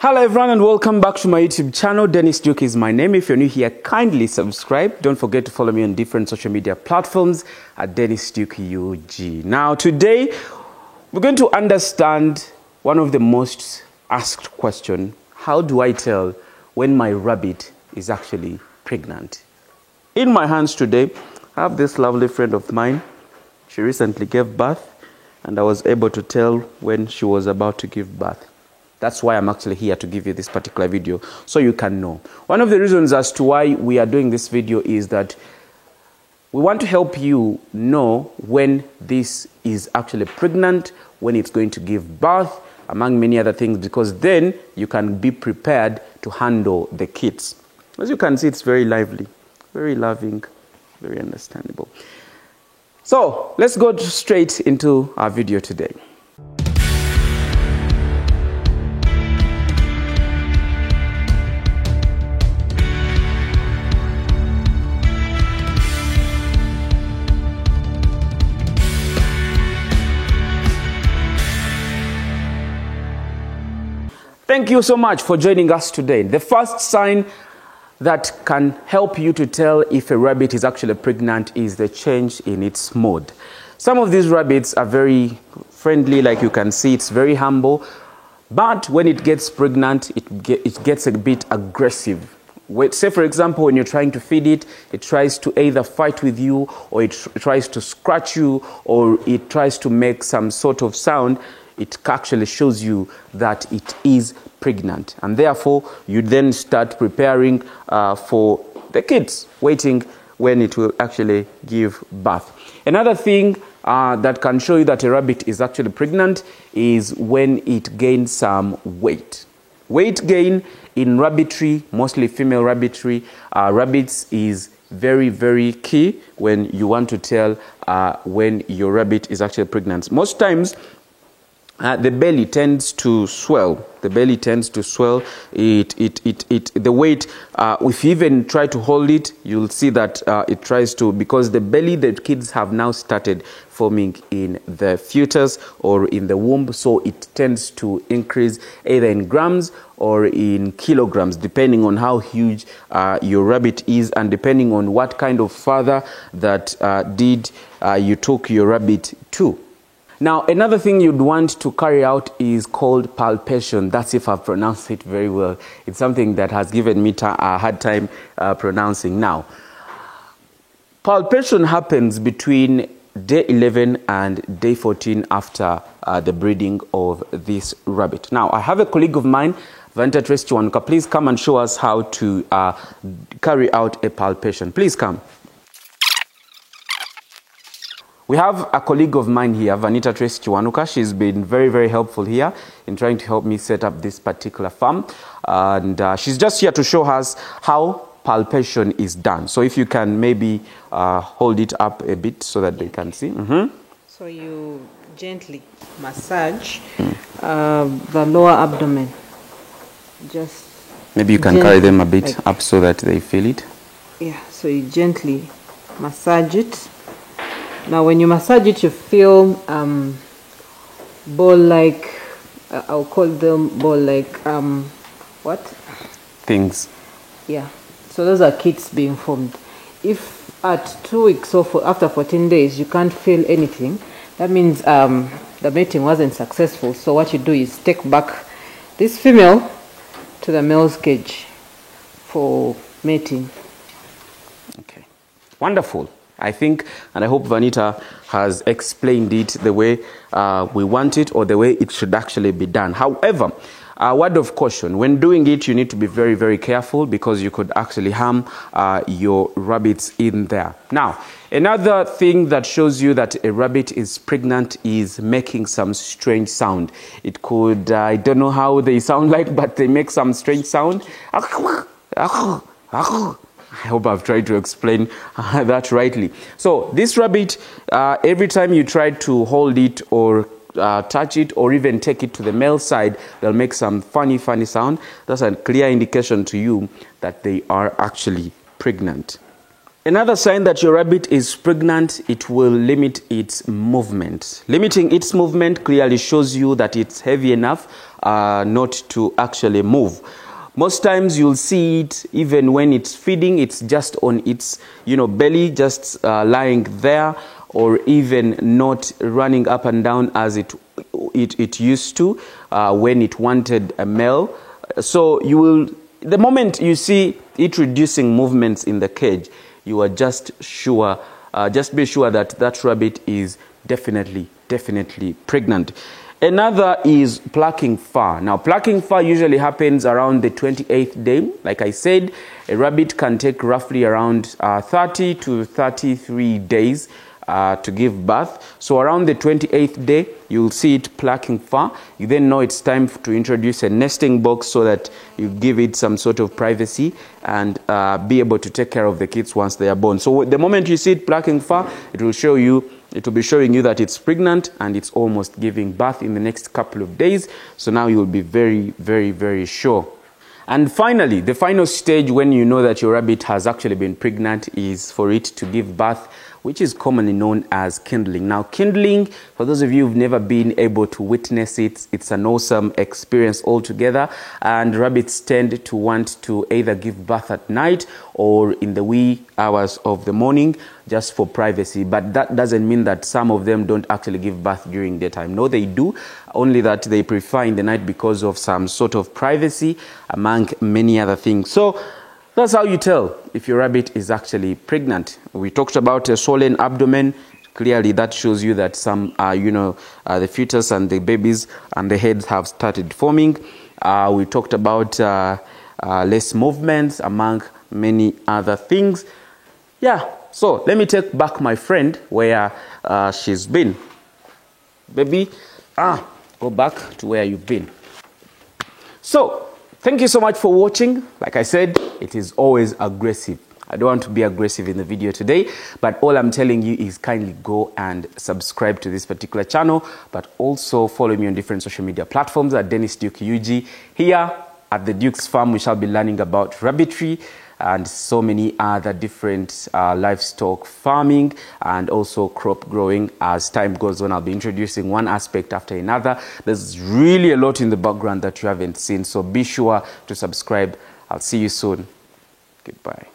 Hello everyone and welcome back to my YouTube channel. Dennis Duke is my name. If you're new here, kindly subscribe. Don't forget to follow me on different social media platforms at Dennis Duke UG. Now today, we're going to understand one of the most asked questions. How do I tell when my rabbit is actually pregnant? In my hands today, I have this lovely friend of mine. She recently gave birth and I was able to tell when she was about to give birth. That's why I'm actually here to give you this particular video, so you can know. One of the reasons as to why we are doing this video is that we want to help you know when this is actually pregnant, when it's going to give birth, among many other things, because then you can be prepared to handle the kids. As you can see, it's very lively, very loving, very understandable. So let's go straight into our video today. Thank you so much for joining us today. The first sign that can help you to tell if a rabbit is actually pregnant is the change in its mood. Some of these rabbits are very friendly, like you can see, it's very humble. But when it gets pregnant, it gets a bit aggressive. Say, for example, when you're trying to feed it, it tries to either fight with you, or it tries to scratch you, or it tries to make some sort of sound. It actually shows you that it is pregnant. And therefore, you then start preparing for the kids, waiting when it will actually give birth. Another thing that can show you that a rabbit is actually pregnant is when it gains some weight. Weight gain in rabbitry, mostly female rabbitry, rabbits is very, very key when you want to tell when your rabbit is actually pregnant. Most times, the belly tends to swell. The belly tends to swell. The weight, if you even try to hold it, you'll see that it tries to, because the belly that kids have now started forming in the fetus or in the womb, so it tends to increase either in grams or in kilograms, depending on how huge your rabbit is and depending on what kind of father that you took your rabbit to. Now, another thing you'd want to carry out is called palpation. That's if I've pronounced it very well. It's something that has given me a hard time pronouncing. Now, palpation happens between day 11 and day 14 after the breeding of this rabbit. Now, I have a colleague of mine, Vanita Chiwanuka. Please come and show us how to carry out a palpation. Please come. We have a colleague of mine here, Vanita Chiwanuka. She's been very, very helpful here in trying to help me set up this particular farm. And she's just here to show us how palpation is done. So if you can maybe hold it up a bit so that they can see. So you gently massage the lower abdomen. Just maybe you can carry them a bit up so that they feel it. Yeah, so you gently massage it. Now, when you massage it, you feel ball-like, I'll call them ball-like, what? Things. Yeah, so those are kits being formed. If at 2 weeks or after 14 days, you can't feel anything, that means the mating wasn't successful. So what you do is take back this female to the male's cage for mating. Okay, wonderful. I think, and I hope Vanita has explained it the way we want it or the way it should actually be done. However, a word of caution, when doing it, you need to be very, very careful because you could actually harm your rabbits in there. Now, another thing that shows you that a rabbit is pregnant is making some strange sound. It could, I don't know how they sound like, but they make some strange sound. I hope I've tried to explain that rightly. So this rabbit, every time you try to hold it or touch it or even take it to the male side, they'll make some funny sound. That's a clear indication to you that they are actually pregnant. Another sign that your rabbit is pregnant, it will limit its movement. Limiting its movement clearly shows you that it's heavy enough not to actually move. Most times you'll see it even when it's feeding, it's just on its belly, just lying there, or even not running up and down as it used to when it wanted a male. So the moment you see it reducing movements in the cage, you are just be sure that that rabbit is definitely pregnant. Another is plucking fur. Now, plucking fur usually happens around the 28th day. Like I said, a rabbit can take roughly around 30 to 33 days to give birth. So around the 28th day, you'll see it plucking fur. You then know it's time to introduce a nesting box so that you give it some sort of privacy and be able to take care of the kids once they are born. So the moment you see it plucking fur, it will be showing you that it's pregnant and it's almost giving birth in the next couple of days. So now you'll be very sure. And finally, the final stage when you know that your rabbit has actually been pregnant is for it to give birth, which is commonly known as kindling. Now, kindling, for those of you who've never been able to witness it, it's an awesome experience altogether. And rabbits tend to want to either give birth at night or in the wee hours of the morning, just for privacy. But that doesn't mean that some of them don't actually give birth during daytime. No, they do, only that they prefer in the night because of some sort of privacy, among many other things. So that's how you tell if your rabbit is actually pregnant. We talked about a swollen abdomen. Clearly, that shows you that some, the fetus and the babies and the heads have started forming. We talked about less movements, among many other things. Yeah, so let me take back my friend where she's been. Baby, go back to where you've been. So, thank you so much for watching. Like I said, it is always aggressive. I don't want to be aggressive in the video today, but all I'm telling you is kindly go and subscribe to this particular channel, but also follow me on different social media platforms at Dennis Duke UG. Here at the Duke's Farm, we shall be learning about rabbitry and so many other different livestock farming and also crop growing. As time goes on, I'll be introducing one aspect after another. There's really a lot in the background that you haven't seen, so be sure to subscribe. I'll see you soon. Goodbye.